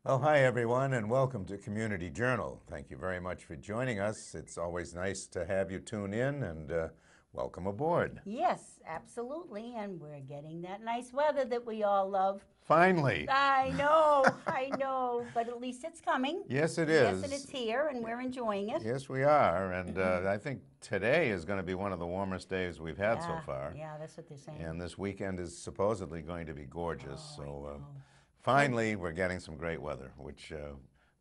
Oh, hi everyone, and welcome to Community Journal. Thank you very much for joining us. It's always nice to have you tune in, and welcome aboard. Yes, absolutely, and we're getting that nice weather that we all love. Finally. I know, but at least it's coming. Yes, it Yes, and is. it's here, and we're enjoying it. Yes, we are, and I think today is going to be one of the warmest days we've had so far. Yeah, that's what they're saying. And this weekend is supposedly going to be gorgeous. Oh, I So know. finally, we're getting some great weather, which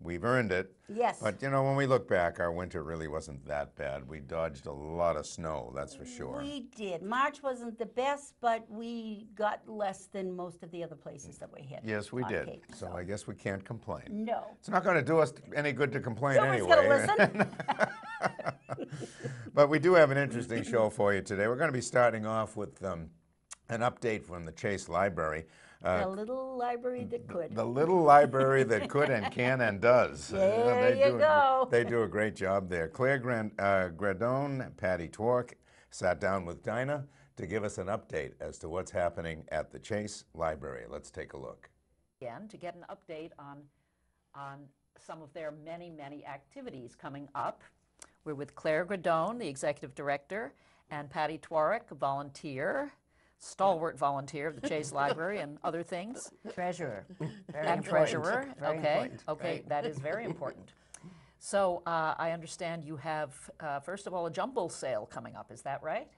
we've earned it. Yes. But you know, when we look back, our winter really wasn't that bad. We dodged a lot of snow, that's for sure. We did. March wasn't the best, but we got less than most of the other places that we hit. Yes, we on did. Cape, So I guess we can't complain. No. It's not going to do us any good to complain Nobody's anyway. gonna listen. But we do have an interesting show for you today. We're going to be starting off with an update from the Chase Library. The little library that could. The little library that could and can and does. There you go. They do a great job there. Claire Gradone, Patty Twork sat down with Dinah to give us an update as to what's happening at the Chase Library. Let's take a look. Again, to get an update on some of their many activities coming up. We're with Claire Gradone, the executive director, and Patty Twork, a volunteer, stalwart volunteer of the Chase Library and other things. Treasurer. Very And important. treasurer. Very Okay, important. okay, Right. that is very important. So I understand you have, first of all, a jumble sale coming up. Is that right?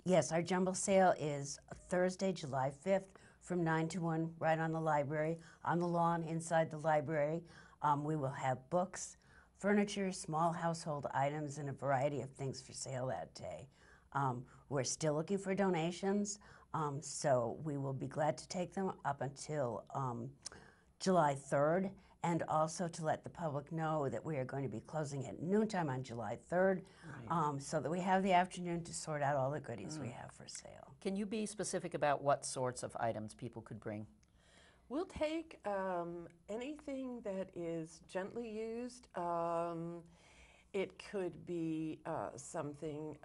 Yes, our jumble sale is Thursday, July 5th from 9 to 1, right on the library, on the lawn inside the library. We will have books, furniture, small household items, and a variety of things for sale that day. We're still looking for donations, so we will be glad to take them up until July 3rd, and also to let the public know that we are going to be closing at noontime on July 3rd, so that we have the afternoon to sort out all the goodies we have for sale. Can you be specific about what sorts of items people could bring? We'll take anything that is gently used. It could be something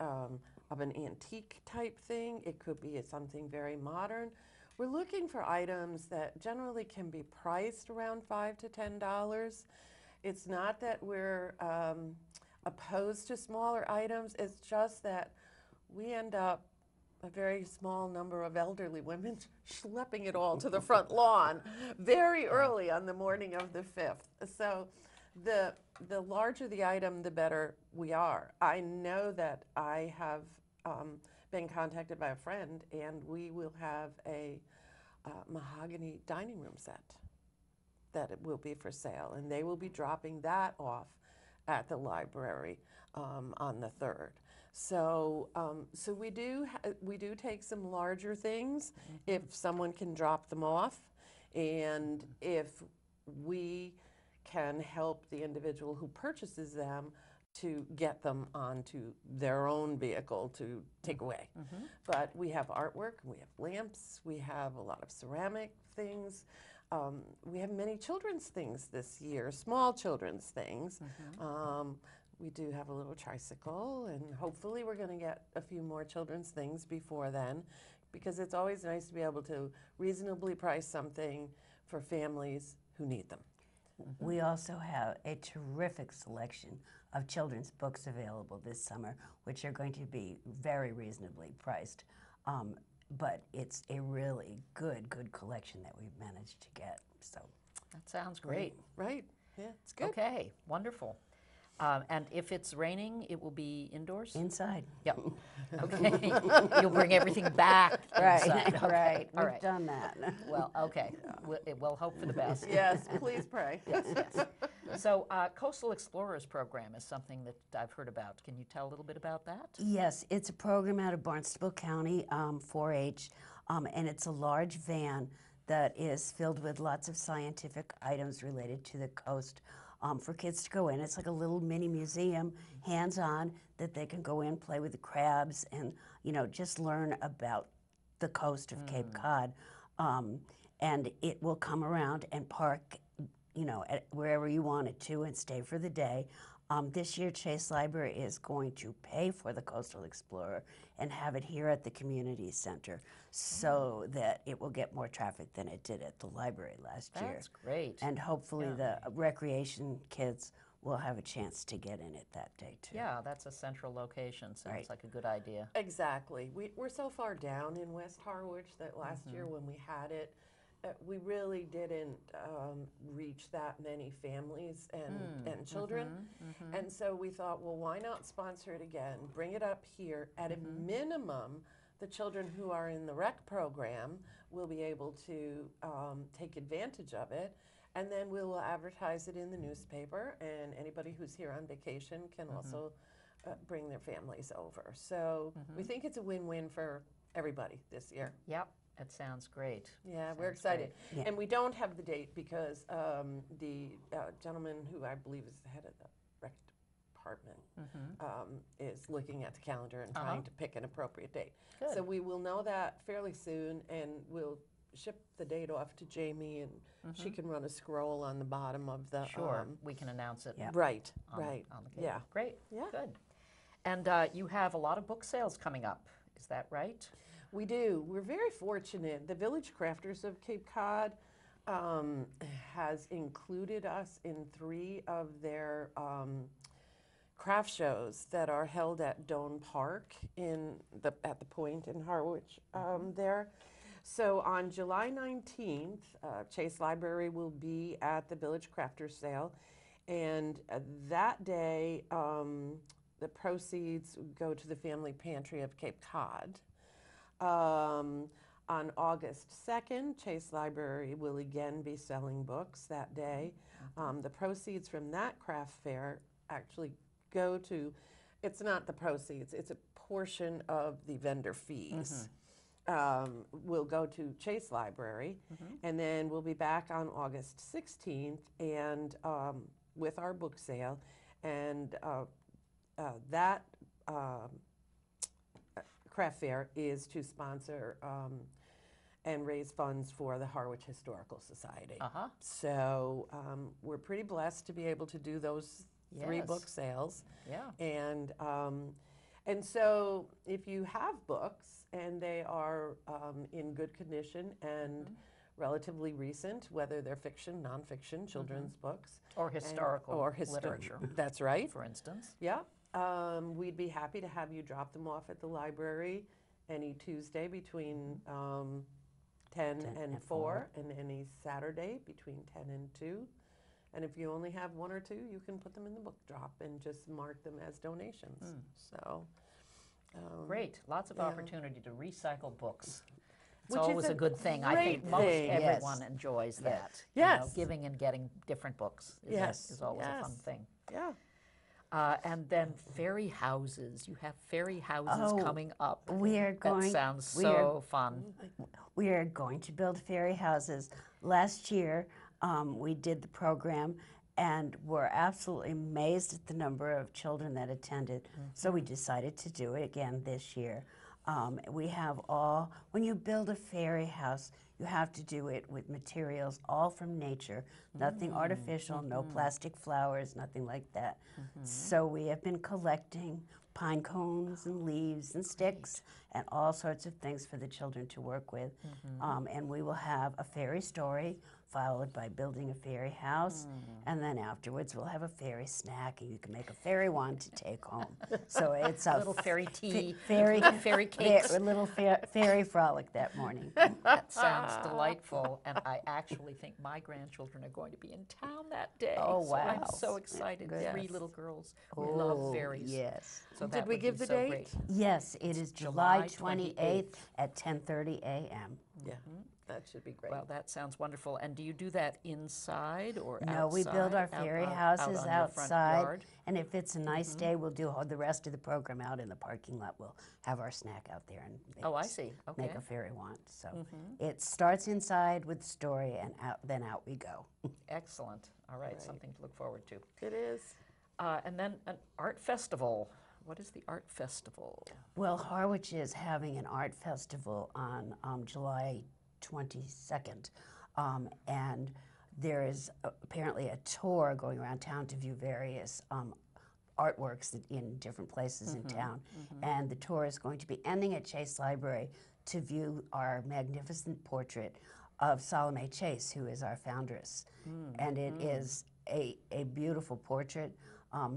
of an antique type thing. It could be something very modern. We're looking for items that generally can be priced around $5 to $10. It's not that we're opposed to smaller items. It's just that we end up a very small number of elderly women schlepping it all to the front lawn very early on the morning of the 5th. So the larger the item, the better we are. I know that I have been contacted by a friend, and we will have a mahogany dining room set that it will be for sale, and they will be dropping that off at the library on the 3rd. So, so we do take some larger things if someone can drop them off, and if we can help the individual who purchases them to get them onto their own vehicle to take away. But we have artwork, we have lamps, we have a lot of ceramic things. We have many children's things this year, small children's things. We do have a little tricycle, and hopefully we're going to get a few more children's things before then, because it's always nice to be able to reasonably price something for families who need them. We also have a terrific selection of children's books available this summer, which are going to be very reasonably priced. But it's a really good collection that we've managed to get. So That sounds great. Right? Yeah, it's good. Okay, wonderful. And if it's raining, it will be indoors? inside. Yep. Okay. You'll bring everything back inside. Okay. Right. All We've right. done that. Well, okay. We'll hope for the best. Yes, please pray. Yes. So Coastal Explorers program is something that I've heard about. Can you tell a little bit about that? Yes, it's a program out of Barnstable County, 4-H, and it's a large van that is filled with lots of scientific items related to the coast for kids to go in. It's like a little mini museum, hands-on, that they can go in, play with the crabs, and just learn about the coast of Cape Cod. And it will come around and park, at wherever you want it to, and stay for the day. This year, Chase Library is going to pay for the Coastal Explorer and have it here at the community center so that it will get more traffic than it did at the library last year. That's great. And hopefully the recreation kids will have a chance to get in it that day too. Yeah, that's a central location. Sounds Right. like a good idea. Exactly. We're so far down in West Harwich that last year when we had it, we really didn't reach that many families and children. And so we thought, well, why not sponsor it again? Bring it up here. At a minimum, the children who are in the rec program will be able to take advantage of it. And then we will advertise it in the newspaper, and anybody who's here on vacation can also bring their families over. So we think it's a win-win for everybody this year. Yep, it sounds great. Yeah, we're Sounds excited. Yeah. And we don't have the date because the gentleman who I believe is the head of the rec department is looking at the calendar and trying to pick an appropriate date. Good. So we will know that fairly soon, and we'll ship the date off to Jamie, and she can run a scroll on the bottom of the Sure, we can announce it Yeah. right, on, right. on the cable. Yeah. Great, Yeah. good. And you have a lot of book sales coming up, is that right? We do. We're very fortunate. The Village Crafters of Cape Cod has included us in 3 of their craft shows that are held at Doane Park at the Point in Harwich there. So on July 19th, Chase Library will be at the Village Crafters Sale, and that day the proceeds go to the Family Pantry of Cape Cod. On August 2nd, Chase Library will again be selling books that day. The proceeds from that craft fair actually go to, it's not the proceeds, it's a portion of the vendor fees. Will go to Chase Library, and then we'll be back on August 16th and with our book sale, and that craft fair is to sponsor and raise funds for the Harwich Historical Society. So we're pretty blessed to be able to do those 3 Yes. book sales. Yeah. And so if you have books and they are in good condition and relatively recent, whether they're fiction, nonfiction, children's books. Or historical literature, That's right. for instance. Yeah. We'd be happy to have you drop them off at the library any Tuesday between 10 and 4, and any Saturday between 10 and 2. And if you only have 1 or 2, you can put them in the book drop and just mark them as donations. So, Great, lots of yeah. opportunity to recycle books. It's Which is always a a good thing. I think great most thing. everyone enjoys that. You Yes. know, giving and getting different books is, Yes, is always a fun yes. thing. yeah. And then fairy houses. You have fairy houses Oh, coming up. we are going- That sounds we are- so fun. We are going to build fairy houses. Last year, we did the program and were absolutely amazed at the number of children that attended. So we decided to do it again this year. We have when you build a fairy house, you have to do it with materials all from nature, nothing artificial, no plastic flowers, nothing like that. So we have been collecting pine cones and leaves and sticks and all sorts of things for the children to work with. And we will have a fairy story followed by building a fairy house, and then afterwards we'll have a fairy snack, and you can make a fairy wand to take home. So it's a Little fairy tea, fairy fairy cakes. a little fairy frolic that morning. That sounds delightful, and I actually think my grandchildren are going to be in town that day. Oh, So I'm wow. so excited. Good. 3 little girls who love fairies. Yes. So Did that we would give be the so date? great. Yes, it is July July 28th at 10:30 a.m. Yeah, that should be great. Well, that sounds wonderful. And do you do that inside or outside? No, we build our Out- fairy out- houses out on your front outside, yard? and if it's a nice day, we'll do the rest of the program out in the parking lot. We'll have our snack out there and Oh, I see. Okay. make a fairy wand. So it starts inside with the story, and then out we go. Excellent. All right, Right. something to look forward to. It is. And then an art festival. What is the art festival? Well, Harwich is having an art festival on July 22nd, and there is apparently a tour going around town to view various artworks in different places in town. And the tour is going to be ending at Chase Library to view our magnificent portrait of Salome Chase, who is our foundress. And it is a beautiful portrait.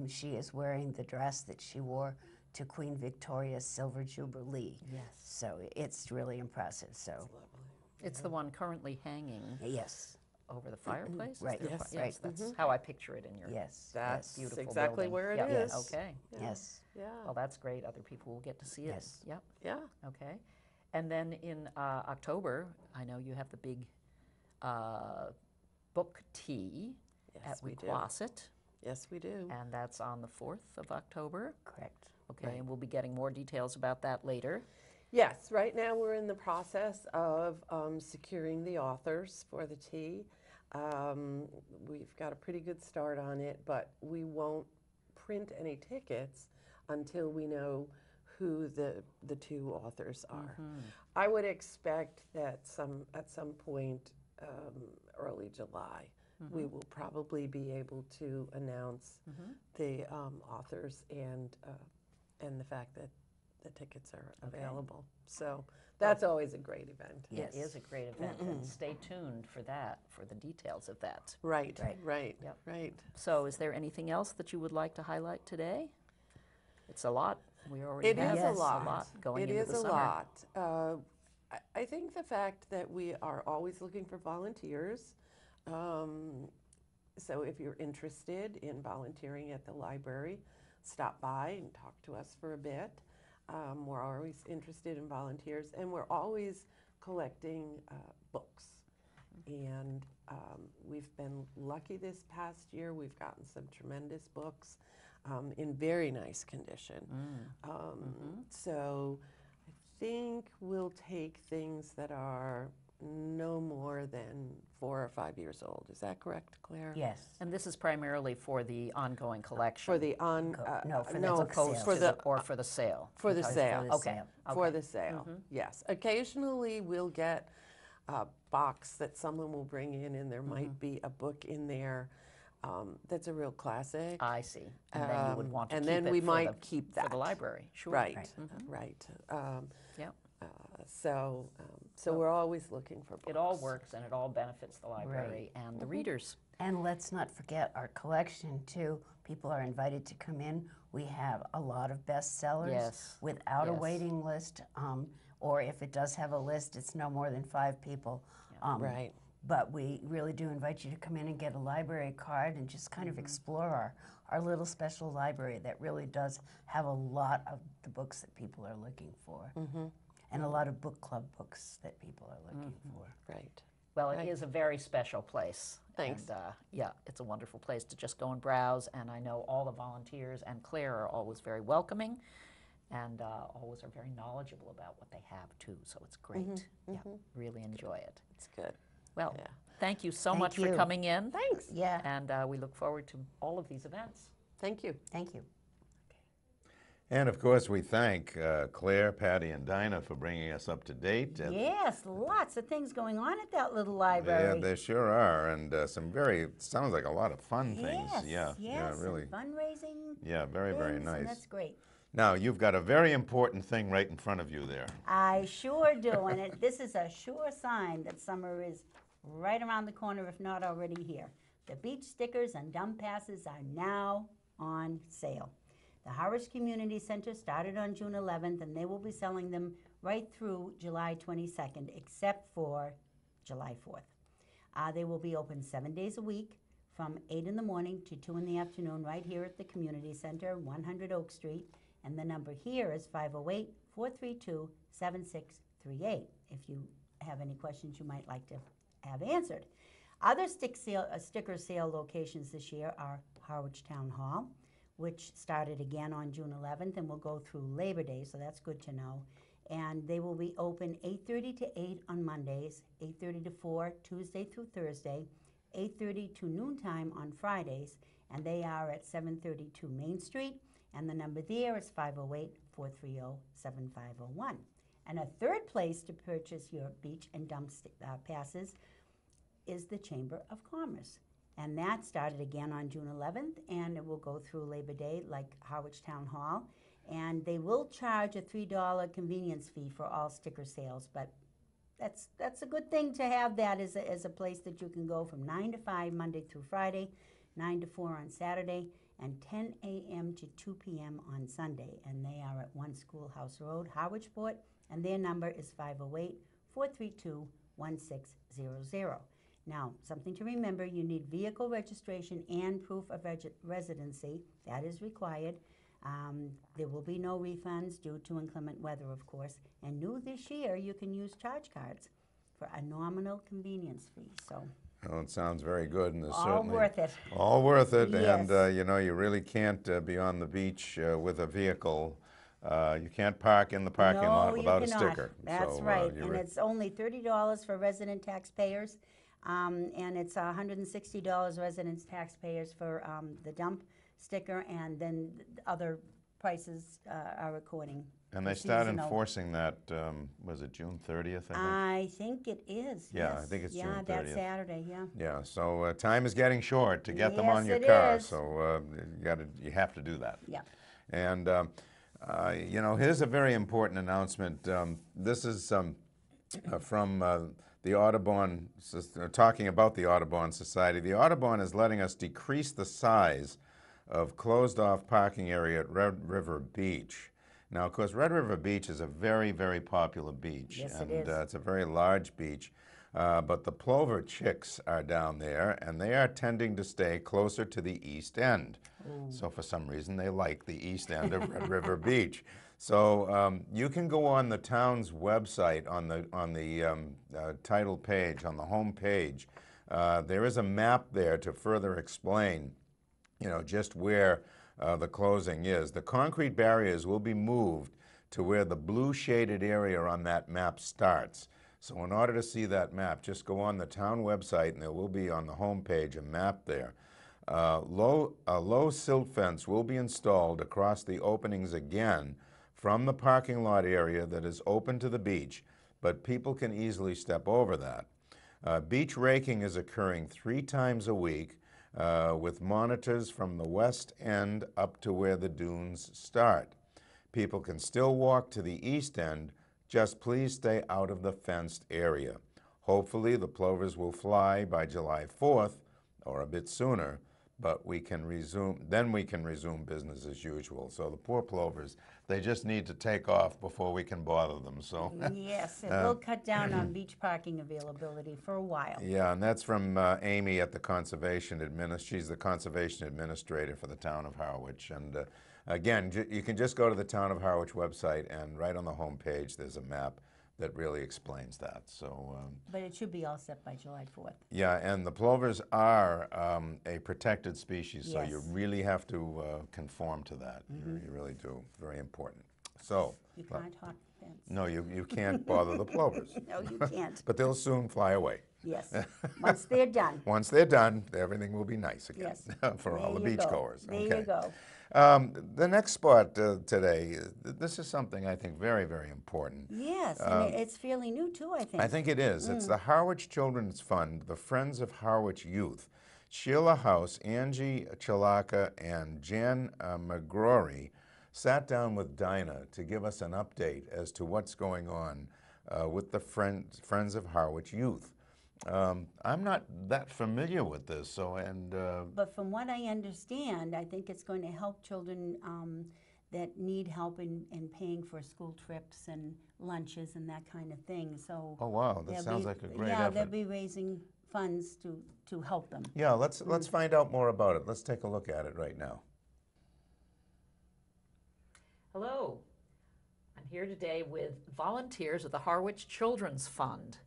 She is wearing the dress that she wore to Queen Victoria's Silver Jubilee. Yes. So it's really impressive. So It's the one currently hanging yes, over the fireplace? Is Right. there a Yes. yes, Right. that's how I picture it in your yes, That's beautiful exactly building. where it Yep. is. Okay. yes. Yeah. Well, that's great. Other people will get to see it. Yes. Yep. Yeah. Okay. And then in October, I know you have the big book tea Yes, at we do. Wequasit, Yes, we do. and that's on the 4th of October. Correct. Okay, and we'll be getting more details about that later. Yes, right now we're in the process of securing the authors for the tea. We've got a pretty good start on it, but we won't print any tickets until we know who the two authors are. I would expect that at some point early July, we will probably be able to announce the authors and the fact that the tickets are available. So that's always a great event. Yes. It is a great event, and stay tuned for that, for the details of that. Right, Right. right, Yep. right. So is there anything else that you would like to highlight today? It's a lot. We already It have is Yes. a lot. going It into is the a summer. lot. I think the fact that we are always looking for volunteers. So if you're interested in volunteering at the library, stop by and talk to us for a bit. We're always interested in volunteers, and we're always collecting books. And we've been lucky this past year. We've gotten some tremendous books in very nice condition. So I think we'll take things that are no more than 4 or 5 years old. Is that correct, Claire? Yes. And this is primarily for the ongoing collection. For the no, for the no, book opposed sale. to the, or for the sale. for the Because sale. for the Okay. sale. For the sale, yes. Occasionally, we'll get a box that someone will bring in, and there might be a book in there that's a real classic. I see. And then you would want to and keep then it we for might the, keep for the that. library. Sure. Right, right. Yep. So we're always looking for books. It all works and it all benefits the library and the readers. And let's not forget our collection too. People are invited to come in. We have a lot of bestsellers Yes. without a Yes. waiting list, or if it does have a list, it's no more than 5 people. Right. But we really do invite you to come in and get a library card and just kind of explore our little special library that really does have a lot of the books that people are looking for. And a lot of book club books that people are looking for. Right. Well, it is a very special place. Thanks. And yeah, it's a wonderful place to just go and browse. And I know all the volunteers and Claire are always very welcoming and always are very knowledgeable about what they have too. So it's great. Yeah, really enjoy it. It's good. Well, Yeah. thank you so Thank much for you. coming in. Thanks. Yeah, And we look forward to all of these events. Thank you. thank you. And of course, we thank Claire, Patty, and Dinah for bringing us up to date. Yes, lots of things going on at that little Yeah, library. there sure are, and some very, sounds like a lot of fun things. Yes, Yeah, and really. fundraising. Yeah, very, very things, nice. And that's great. Now, you've got a very important thing right in front of you there. I sure do, and this is a sure sign that summer is right around the corner, if not already here. The beach stickers and dump passes are now on sale. The Harwich Community Center started on June 11th, and they will be selling them right through July 22nd, except for July 4th. They will be open 7 days a week from 8 in the morning to 2 in the afternoon right here at the Community Center, 100 Oak Street. And the number here is 508-432-7638 if you have any questions you might like to have answered. Other sticker sale locations this year are Harwich Town Hall, which started again on June 11th and will go through Labor Day, so that's good to know. And they will be open 8:30 to 8 on Mondays, 8:30 to 4 Tuesday through Thursday, 8:30 to noontime on Fridays, and they are at 732 Main Street, and the number there is 508-430-7501. And a third place to purchase your beach and dump passes is the Chamber of Commerce. And that started again on June 11th, and it will go through Labor Day, like Harwich Town Hall. And they will charge a $3 convenience fee for all sticker sales, but that's a good thing to have that as a place that you can go from 9 to 5 Monday through Friday, 9 to 4 on Saturday, and 10 a.m. to 2 p.m. on Sunday. And they are at 1 Schoolhouse Road, Harwichport, and their number is 508-432-1600. Now, something to remember, you need vehicle registration and proof of residency. That is required. There will be no refunds due to inclement weather, of course. And new this year, you can use charge cards for a nominal convenience fee. So Well, it sounds very good, and there's all certainly worth it. all worth it. Yes. And you know, you really can't be on the beach with a vehicle. You can't park in the parking No, lot you without a cannot. sticker. That's So, right. you And it's only $30 for resident taxpayers, and it's $160 resident taxpayers for the dump sticker, and then other prices are according. and they It's start seasonal. enforcing that. Was it June 30th? I think. I think it is. Yeah, I yes. think it's yeah, June that 30th. Saturday. Yeah. Yeah. So time is getting short to get them on Yes, your it car. is. So you have to do that. Yeah. And you know, here's a very important announcement. This is from the Audubon, talking about the Audubon Society. The Audubon is letting us decrease the size of closed-off parking area at Red River Beach. Now, of course, Red River Beach is a very, very popular beach. Yes, and it is. It's a very large beach. But the plover chicks are down there, and they are tending to stay closer to the east end. So for some reason, they like the east end of Red River Beach. So you can go on the town's website on the title page, on the home page. There is a map there to further explain, you know, just where the closing is. The concrete barriers will be moved to where the blue shaded area on that map starts. So in order to see that map, just go on the town website, and there will be on the home page a map there. A low silt fence will be installed across the openings again from the parking lot area that is open to the beach, but people can easily step over that. Beach raking is occurring 3 times a week with monitors from the west end up to where the dunes start. People can still walk to the east end, just please stay out of the fenced area. Hopefully the plovers will fly by July 4th or a bit sooner, but we can resume business as usual. So the poor plovers, they just need to take off before we can bother them. So Yes, it will cut down on beach parking availability for a while. yeah, and that's from Amy at the Conservation She's the Conservation Administrator for the town of Harwich. And again, you can just go to the town of Harwich website, and right on the home page there's a map that really explains that. So But it should be all set by July 4th. yeah, and the plovers are a protected species, so you Yes. really have to conform to that. You really do. Very important. So You can't hawk the fence. no, you can't bother the plovers, No, you can't. but they'll soon fly away. Yes, once they're done. Once they're done, everything will be nice again Yes. for all the There you go. beachgoers. There Okay. you go. The next spot today, this is something I think very, very important. Yes, and it's fairly new too, I think. I think it is. It's the Harwich Children's Fund, the Friends of Harwich Youth. Sheila House, Angie Chalaka, and Jan McGrory sat down with Dinah to give us an update as to what's going on with the Friends of Harwich Youth. I'm not that familiar with this, But from what I understand, I think it's going to help children that need help in paying for school trips and lunches and that kind of thing. So oh wow, that they'll sounds be- like a great yeah, effort. they'll be raising funds to help them. Yeah, let's find out more about it. Let's take a look at it right now. Hello. I'm here today with volunteers of the Harwich Children's Fund.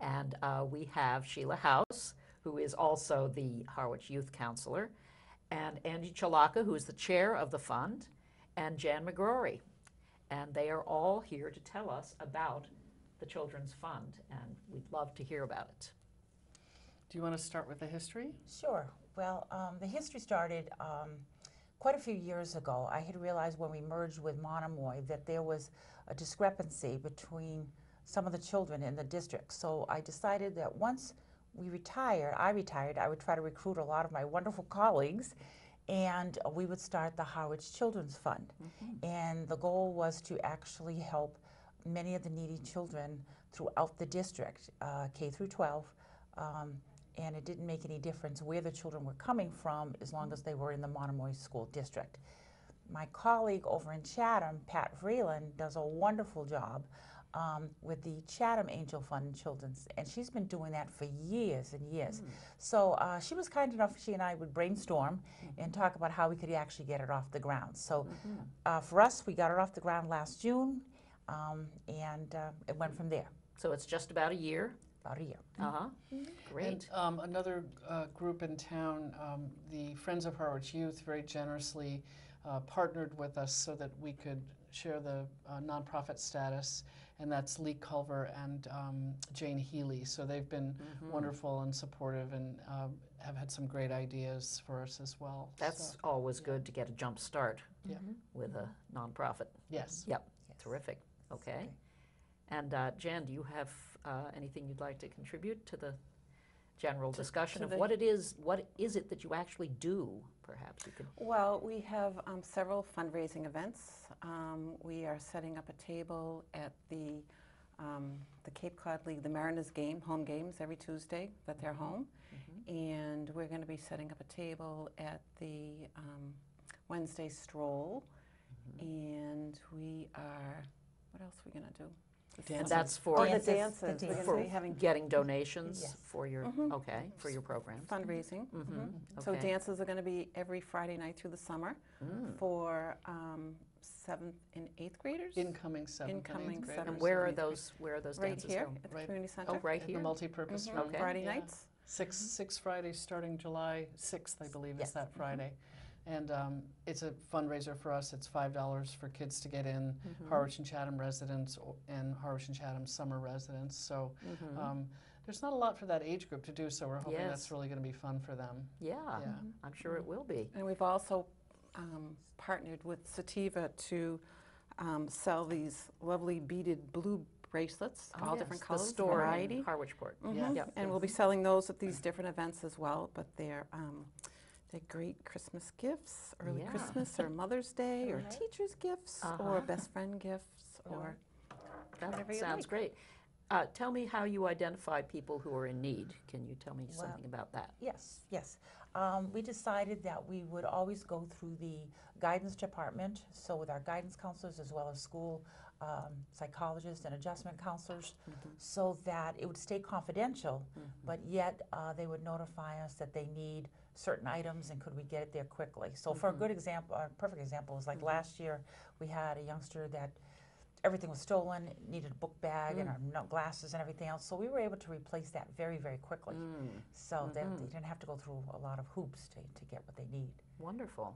And we have Sheila House, who is also the Harwich Youth Counselor, and Angie Chalaka, who is the chair of the fund, and Jan McGrory. And they are all here to tell us about the Children's Fund, and we'd love to hear about it. Do you want to start with the history? Sure. Well, the history started quite a few years ago. I had realized when we merged with Monomoy that there was a discrepancy between some of the children in the district. So I decided that once we retired, I retired, I would try to recruit a lot of my wonderful colleagues, and we would start the Harwich Children's Fund. And the goal was to actually help many of the needy children throughout the district, K through 12. And it didn't make any difference where the children were coming from as long as they were in the Monomoy School District. My colleague over in Chatham, Pat Vreeland, does a wonderful job with the Chatham Angel Fund and Children's, and she's been doing that for years and years. So she was kind enough, she and I would brainstorm and talk about how we could actually get it off the ground. So for us, we got it off the ground last June, and it went from there, So it's just about a year? about a year. Uh-huh. Great. And another group in town, the Friends of Harwich Youth, very generously partnered with us so that we could share the nonprofit status, and that's Lee Culver and Jane Healy. So they've been wonderful and supportive, and have had some great ideas for us as well. That's So, always good to get a jump start Yeah. with a nonprofit. yes. Yep, Yes. terrific. Okay. And Jan, do you have anything you'd like to contribute to the general discussion to of the- what is it that you actually do? Perhaps you could. Well, we have several fundraising events. We are setting up a table at the Cape Cod League, the Mariners game, home games every Tuesday that they're home. And we're going to be setting up a table at the Wednesday stroll. And we are, what else are we going to do? And that's Oh, for the Dances, dances. the We're going to for be having getting donations Yes. for your okay for your programs. fundraising. So Okay. dances are going to be every Friday night through the summer for 7th and 8th graders. Incoming 7th and Incoming 8th graders. seventh And where are and eighth those right dances here going? at the Right. community center. Oh, right At the here. multi-purpose room. Okay. Friday Yeah. nights. Six Fridays starting July 6th, I believe, Yes. is that Friday. And it's a fundraiser for us. It's $5 for kids to get in, Harwich and Chatham residents and Harwich and Chatham summer residents. So there's not a lot for that age group to do, so we're hoping Yes. that's really going to be fun for them. Yeah, Yeah. I'm sure it will be. And we've also partnered with Sativa to sell these lovely beaded blue bracelets, all Oh, Yes, different the colors, store variety. in Harwichport. Yes. Yep. And we'll be selling those at these different events as well, but they're great Christmas gifts, early Yeah. Christmas or Mother's Day or Right. teachers' gifts Uh-huh. or best friend gifts or That whatever you sounds like. great. Tell me how you identify people who are in need. Can you tell me Well, something about that? Yes, yes. We decided that we would always go through the guidance department, so with our guidance counselors as well as school psychologists and adjustment counselors, so that it would stay confidential, but yet they would notify us that they need certain items and could we get it there quickly. So for a good example, a perfect example is like last year we had a youngster that everything was stolen, needed a book bag and our glasses and everything else. So we were able to replace that very, very quickly. So that they didn't have to go through a lot of hoops to get what they need. Wonderful.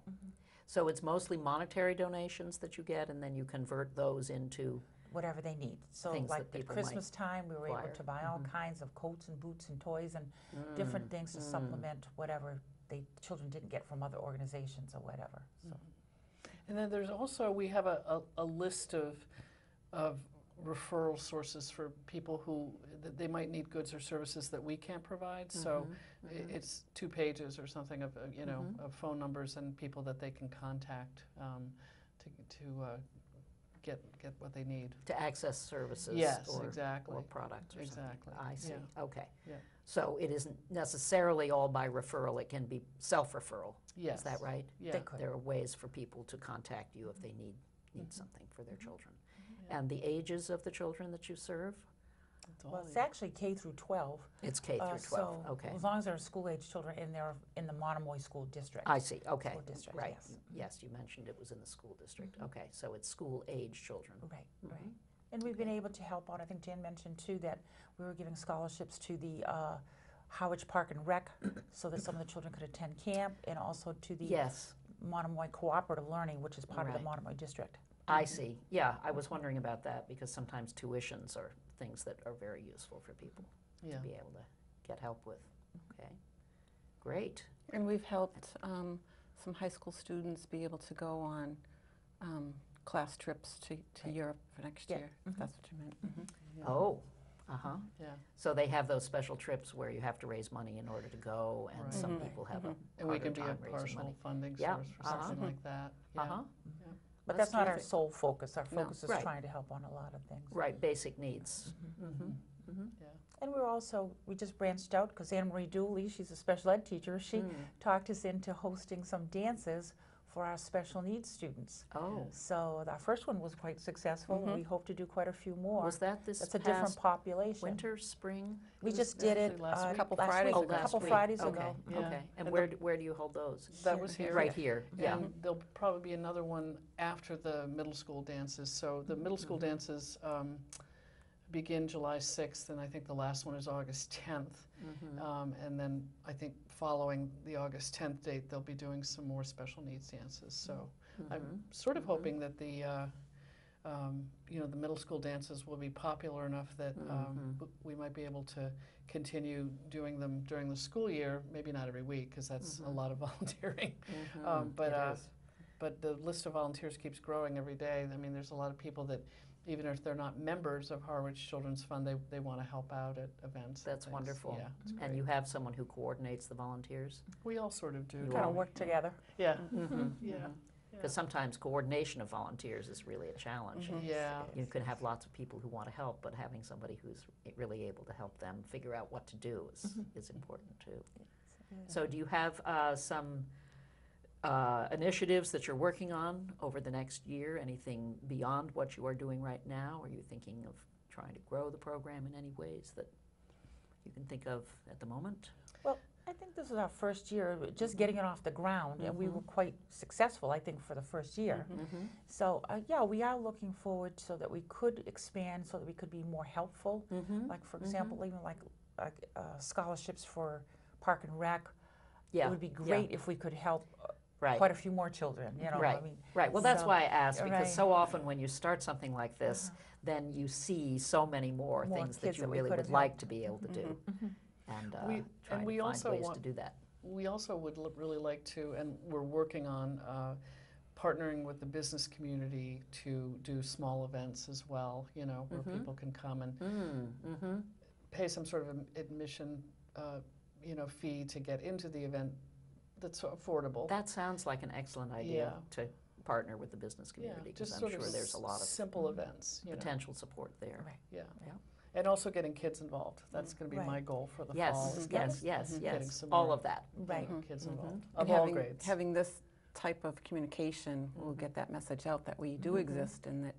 So it's mostly monetary donations that you get, and then you convert those into. Whatever they need. So Things like that at people might Christmas time, we were able require. to buy all kinds of coats and boots and toys and different things to supplement whatever children didn't get from other organizations or whatever. So. And then there's also, we have a list of referral sources for people who, that they might need goods or services that we can't provide. So it's 2 pages or something of, of phone numbers and people that they can contact to get what they need. To access services Yes, or, exactly. or products or Exactly. something. I see. Yeah. Okay. Yeah. So it isn't necessarily all by referral. It can be self-referral. Yes. Is that right? Yeah. They could. There are ways for people to contact you if they need something for their children. And the ages of the children that you serve? It's all Well, it's the- actually K through 12. It's K through 12. So Okay. as long as they're school-age children and they're in the Monomoy School District. I see. Okay. School district, Right. yes. Yes, you mentioned it was in the school district. Okay. So it's school-age children. Right, right. And we've been able to help out. I think Jan mentioned too that we were giving scholarships to the Harwich Park and Rec so that some of the children could attend camp, and also to the Yes. Monomoy Cooperative Learning, which is part of Right. the Monomoy District. I see. Yeah, I was wondering about that because sometimes tuitions are things that are very useful for people Yeah. to be able to get help with. Okay. Great. And we've helped some high school students be able to go on class trips to Europe for next Yeah. year, if that's what you meant. Oh, Uh-huh. Yeah. So they have those special trips where you have to raise money in order to go, and Right. some people have a And we harder can be a time raising partial money. funding Yeah, source for uh-huh. something like that. Yeah. Uh-huh. But That's that's not our terrific. sole focus. Our No. focus is Right. trying to help on a lot of things. Right, basic needs. Yeah. And we just branched out because Anne Marie Dooley, she's a special ed teacher, she talked us into hosting some dances for our special needs students. Oh, So our first one was quite successful, and we hope to do quite a few more. was that this That's a different past population. winter, spring? We was just did it actually last week. Couple last Fridays week, ago. a couple week. Fridays Okay, ago. Yeah. okay. And And where do you hold those? That was here. Right here, yeah. And there'll probably be another one after the middle school dances. So the middle school dances begin July 6th, and I think the last one is August 10th. And then I think following the August 10th date, they'll be doing some more special needs dances. So I'm sort of hoping that the the middle school dances will be popular enough that we might be able to continue doing them during the school year. Maybe not every week, because that's a lot of volunteering. But the list of volunteers keeps growing every day. I mean, there's a lot of people that, even if they're not members of Harwich Children's Fund, they want to help out at events. and That's things. wonderful. Yeah, it's And great. you have someone who coordinates the volunteers? We all sort of do. You Kind don't of work together. we? Yeah. Yeah. Because sometimes coordination of volunteers is really a challenge. Yeah. You can have lots of people who want to help, but having somebody who's really able to help them figure out what to do is important too. So do you have some initiatives that you're working on over the next year? Anything beyond what you are doing right now? Are you thinking of trying to grow the program in any ways that you can think of at the moment? Well, I think this is our first year just getting it off the ground, and we were quite successful, I think, for the first year. So, yeah, we are looking forward so that we could expand, so that we could be more helpful. Like, for example, even like scholarships for Park and Rec. Yeah. It would be great if we could help Right. quite a few more children, you know. Right, I mean, right. Well, that's so- why I asked, because right. so often when you start something like this, then you see so many more More things that kids you that we really could would have like helped. to be able to do. And We- trying we to find also ways want- to do that. We also would really like to, and we're working on partnering with the business community to do small events as well, where people can come and pay some sort of admission, fee to get into the event that's affordable. That sounds like an excellent idea to partner with the business community, because just I'm sort sure of there's a lot of simple events, potential support there. Right. Yeah. Yeah. And also getting kids involved. That's going to be Right. my goal for the fall. Yes, is yes, getting- yes, getting yes, some all more, of that. Right. kids involved And of all grades. having this type of communication will get that message out that we do exist, and that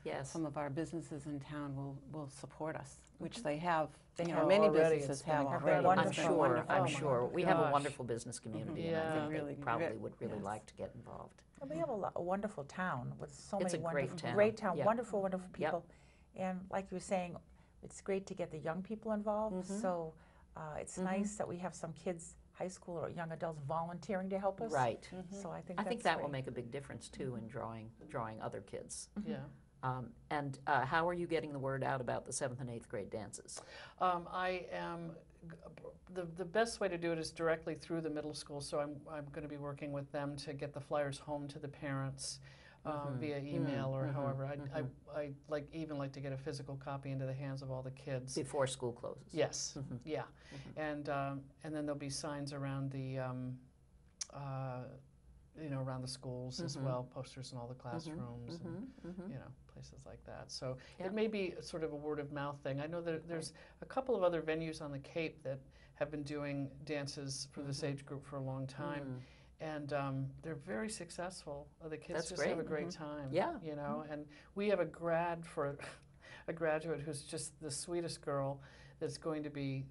Yes. some of our businesses in town will support us, which they have. They you have know, many already. businesses It's been have incredible. already. I'm It's been sure, wonderful. I'm Oh my sure. We have a gosh. wonderful business community, and I Yeah. think Really, they probably really, would really yes. like to get involved. And we have a wonderful town with so It's many a great wonderful, town, great town, yeah. wonderful, wonderful Yep. people. And like you were saying, it's great to get the young people involved. So it's nice that we have some kids, high school or young adults, volunteering to help us. Right. So I think I think that's that will great. make a big difference too in drawing other kids. Yeah. And how are you getting the word out about the 7th and 8th grade dances? I am, the best way to do it is directly through the middle school, so I'm going to be working with them to get the flyers home to the parents via email or however. I even like to get a physical copy into the hands of all the kids. Before school closes? Yes, yeah. And then there'll be signs around the, around the schools as well, posters in all the classrooms and, places like that. So it may be sort of a word of mouth thing. I know that there's a couple of other venues on the Cape that have been doing dances for this age group for a long time. And they're very successful. The kids That's just have a great. great time. Yeah. And we have a graduate who's just the sweetest girl that's going to be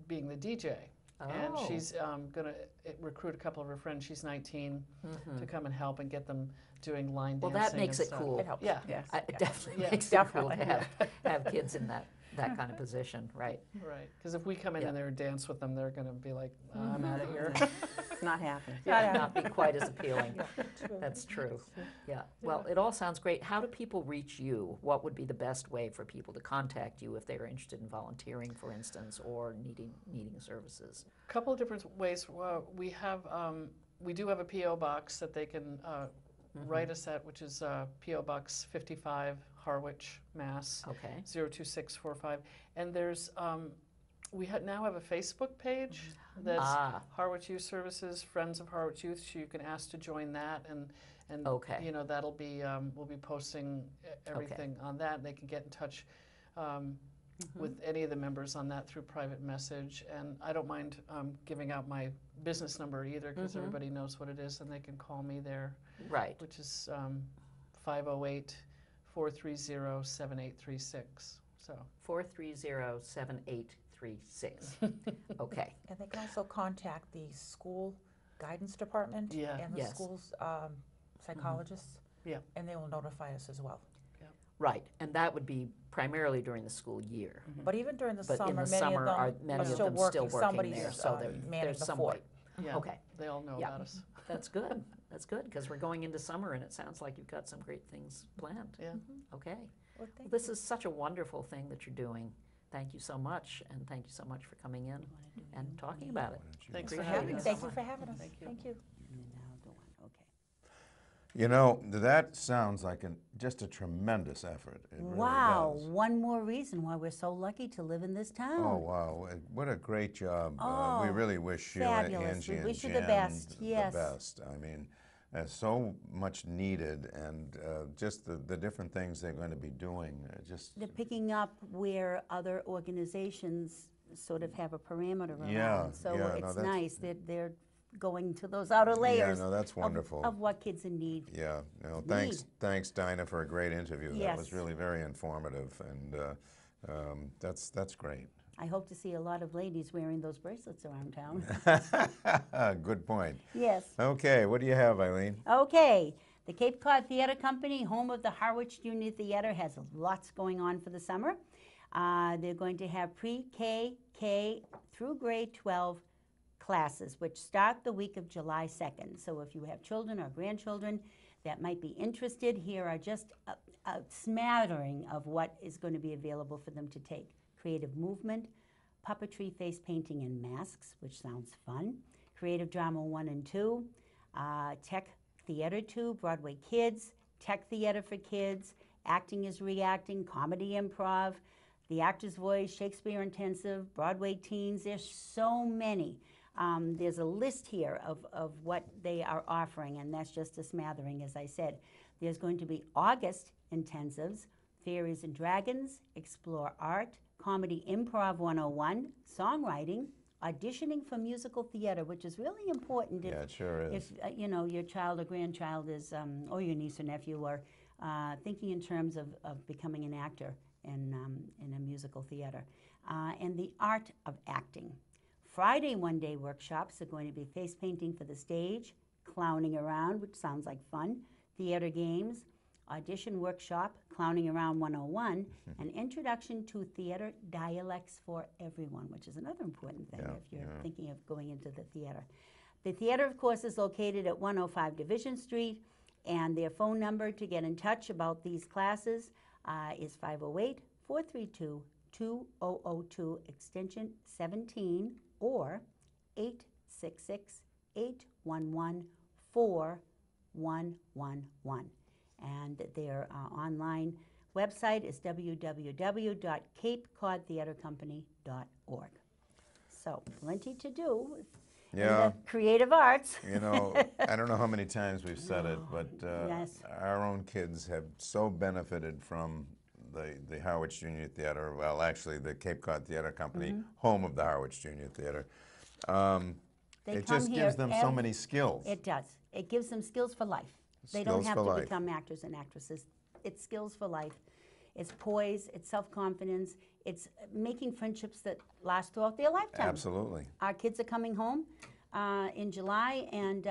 being the DJ. And Oh. she's going to recruit a couple of her friends. She's 19 to come and help and get them doing line Well, dancing. that makes and it stuff. cool. It helps. Yeah. Yes. It definitely Yeah. makes it cool to have kids in that kind of position, right? Right. Because if we come in Yeah. and they're dance with them, they're going to be like, I'm out of here. It's not happening. Not be quite as appealing. That's true. Yeah. Well, it all sounds great. How do people reach you? What would be the best way for people to contact you if they're interested in volunteering, for instance, or needing services? A couple of different ways. We do have a P.O. box that they can write us at, which is P.O. Box 55, Harwich, Mass. Okay. 02645. And there's, now have a Facebook page that's Harwich Youth Services, Friends of Harwich Youth. So you can ask to join that, and Okay. you know, that'll be we'll be posting everything on that. They can get in touch with any of the members on that through private message. And I don't mind giving out my business number either, because everybody knows what it is, and they can call me there, Right. which is 508-430-7836. So 430-7836. Okay. And they can also contact the school guidance department Yeah. and the Yes. school's psychologists. Yeah. And they will notify us as well. Right, and that would be primarily during the school year. But even during the But summer, in the many summer, of are them many are of still them working. still working Somebody's there? So manning there's the some fort. way. yeah, Okay. they all know Yeah. about us. That's good. That's good, because we're going into summer, and it sounds like you've got some great things planned. Yeah. Okay. Well, Well, this is such a wonderful thing that you're doing. Thank you so much, and thank you so much for coming in and talking about it. Thanks for Appreciate having it. us. Thank you for having us. Thank you. Thank you. Now the one, okay. You know, that sounds like just a tremendous effort. It really Wow, does. one more reason why we're so lucky to live in this town. Oh, wow. What a great job. We Oh, really wish Sheila, fabulous. Angie, We and wish you Jen the best. Yes. the best. I mean, so much needed, and just the different things they're going to be doing. They're picking up where other organizations sort of have a parameter around. Yeah, So yeah, no, it's that's- nice that they're going to those outer layers Yeah, no, that's wonderful. of what kids in need. Yeah, no, Need. thanks, Dinah, for a great interview. That was Yes. really very informative, and that's great. I hope to see a lot of ladies wearing those bracelets around town. Good point. Yes. Okay, what do you have, Eileen? Okay, the Cape Cod Theater Company, home of the Harwich Junior Theater, has lots going on for the summer. They're going to have pre-K, K through grade 12 classes, which start the week of July 2nd. So if you have children or grandchildren that might be interested, here are just a smattering of what is going to be available for them to take. Creative movement, puppetry, face painting, and masks, which sounds fun. Creative drama 1 and 2, tech theater 2, Broadway kids, tech theater for kids, acting is reacting, comedy improv, the actor's voice, Shakespeare intensive, Broadway teens. There's so many. There's a list here of what they are offering, and that's just a smattering, as I said. There's going to be August intensives, Fairies and Dragons, Explore Art, Comedy Improv 101, Songwriting, auditioning for musical theater, which is really important Yeah, it sure if is. you know, your child or grandchild is, or your niece or nephew are thinking in terms of becoming an actor in a musical theater. And the art of acting. Friday one-day workshops are going to be face painting for the stage, clowning around, which sounds like fun, theater games, audition workshop, Clowning Around 101, and Introduction to Theater Dialects for Everyone, which is another important thing Yeah, if you're yeah. thinking of going into the theater. The theater, of course, is located at 105 Division Street, and their phone number to get in touch about these classes is 508-432-2002, extension 17, or 866-811-4111. And their online website is www.capecodtheatercompany.org. So, plenty to do in Yeah. the creative arts. You know, I don't know how many times we've said it, but Yes. our own kids have so benefited from the Harwich Junior Theater, well, actually, the Cape Cod Theater Company, home of the Harwich Junior Theater. They It come just here gives them so many skills. It does. It gives them skills for life. They don't Skills have for to life. become actors and actresses. It's skills for life. It's poise, it's self-confidence, it's making friendships that last throughout their lifetime. Absolutely. Our kids are coming home in July, and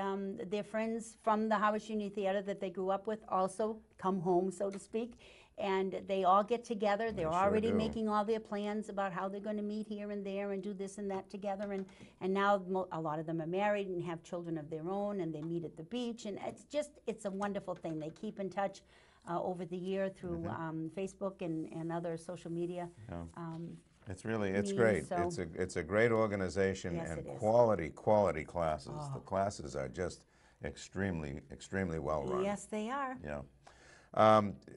their friends from the Harwich Junior Theater that they grew up with also come home, so to speak, and they all get together. They're sure already do. making all their plans about how they're going to meet here and there and do this and that together, and now a lot of them are married and have children of their own, and they meet at the beach, and it's a wonderful thing. They keep in touch over the year through Facebook and other social media. It's Me, great. so- It's a great organization, Yes, and it is. quality classes. The classes are just extremely well run. Yes, they are. Yeah.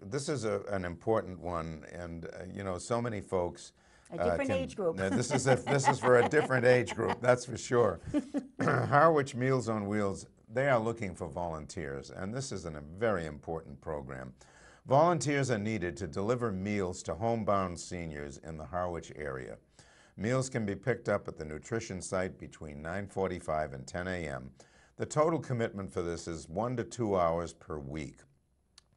This is an important one, and you know, so many folks. A different age group. This is for a different age group, that's for sure. Harwich Meals on Wheels, they are looking for volunteers, and this is a very important program. Volunteers are needed to deliver meals to homebound seniors in the Harwich area. Meals can be picked up at the nutrition site between 9:45 and 10 a.m. The total commitment for this is 1 to 2 hours per week.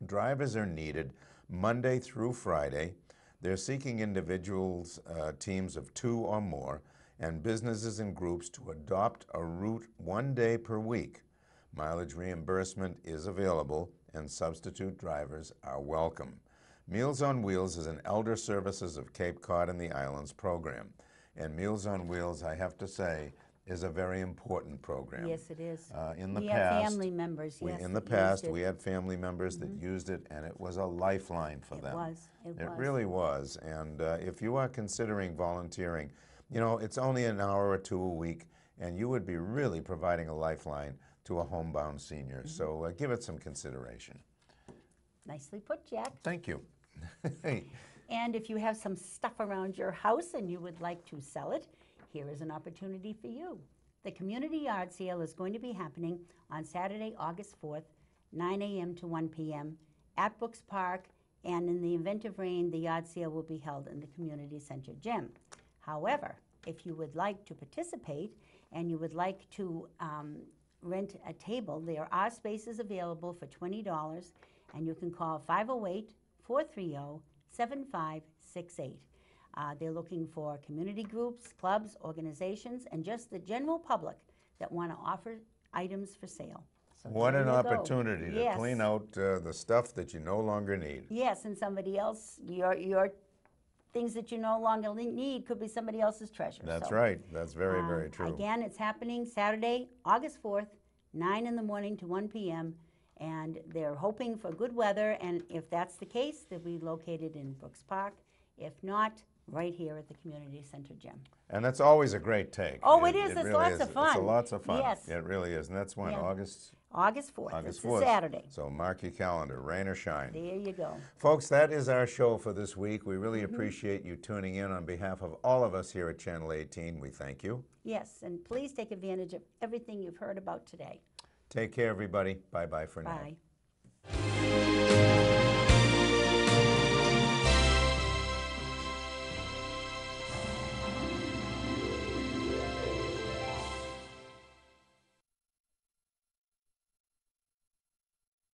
Drivers are needed Monday through Friday. They're seeking individuals, teams of 2 or more, and businesses and groups to adopt a route 1 day per week. Mileage reimbursement is available, and substitute drivers are welcome. Meals on Wheels is an Elder Services of Cape Cod and the Islands program. And Meals on Wheels, I have to say, is a very important program. Yes, it is. In the We past, have family members, yes. in the that past, used we it. had family members that used it, and it was a lifeline for It them. was, it was. Really was. And if you are considering volunteering, you know, it's only an hour or 2 a week, and you would be really providing a lifeline to a homebound senior. So give it some consideration. Nicely put, Jack. Thank you. And if you have some stuff around your house and you would like to sell it, here is an opportunity for you. The community yard sale is going to be happening on Saturday, August 4th, 9 a.m. to 1 p.m. at Brooks Park, and in the event of rain, the yard sale will be held in the community center gym. However, if you would like to participate and you would like to rent a table, there are spaces available for $20, and you can call 508-430-7568. They're looking for community groups, clubs, organizations, and just the general public that want to offer items for sale. So What there an you go. opportunity to Yes. clean out the stuff that you no longer need. Yes, and somebody else, your things that you no longer need could be somebody else's treasure. That's So, right. That's very, very true. Again, it's happening Saturday, August 4th, 9 in the morning to 1 p.m., and they're hoping for good weather, and if that's the case, they'll be located in Brooks Park. If not, right here at the community center gym. And that's always a great take. Oh, it is. It's really lots is. of fun. It's lots of fun. Yes. It really is. And that's when, Yeah. August August 4th. August It's 4th. a Saturday. So mark your calendar, rain or shine. There you go. Folks, that is our show for this week. We really appreciate you tuning in. On behalf of all of us here at Channel 18, we thank you. Yes, and please take advantage of everything you've heard about today. Take care, everybody. Bye-bye for now. Bye.